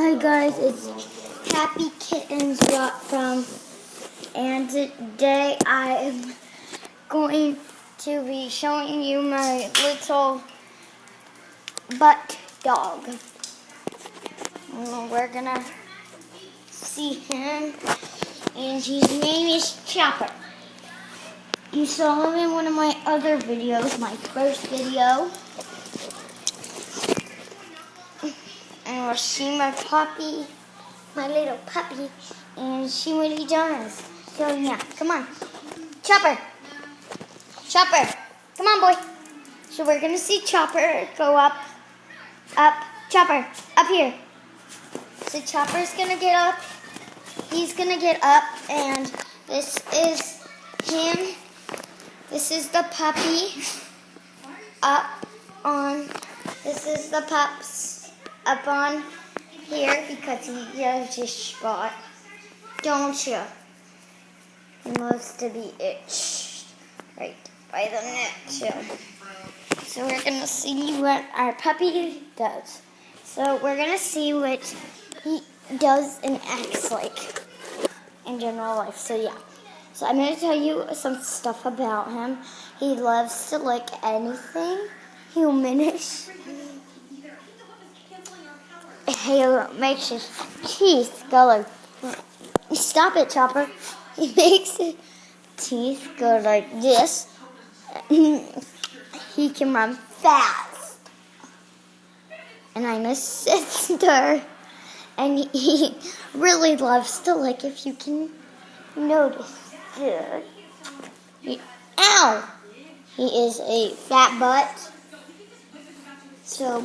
Hi guys, it's HappyKittens.com, and today I am going to be showing you my little butt dog. We're gonna see him, and his name is Chopper. You saw him in one of my other videos, my first video. And we'll see my puppy, my little puppy, and see what he does. So yeah, come on. Chopper. Chopper. Come on, boy. So we're going to see Chopper go up. Chopper, up here. So Chopper's going to get up. He's going to get up, and this is him. This is the puppy this is the pups up on here because he has his spot. Don't you? He loves to be itched right by the neck too. So we're going to see what our puppy does. So we're going to see what he does and acts like in general life. So yeah. So I'm going to tell you some stuff about him. He loves to lick anything humanish. He makes his teeth go like... Stop it, Chopper. He makes his teeth go like this. He can run fast. And I'm his sister. And he really loves to lick, if you can notice. Ow! He is a fat butt. So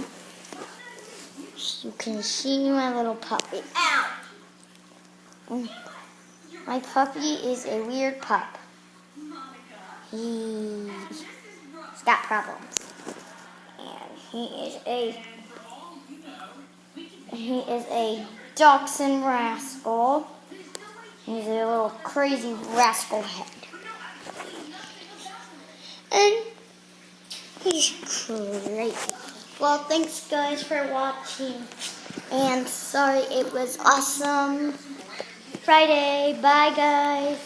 you can see my little puppy. Ow! My puppy is a weird pup. He's got problems. And he is a dachshund rascal. He's a little crazy rascal head. And he's crazy. Well, thanks guys for watching. And sorry, it was awesome Friday. Bye guys.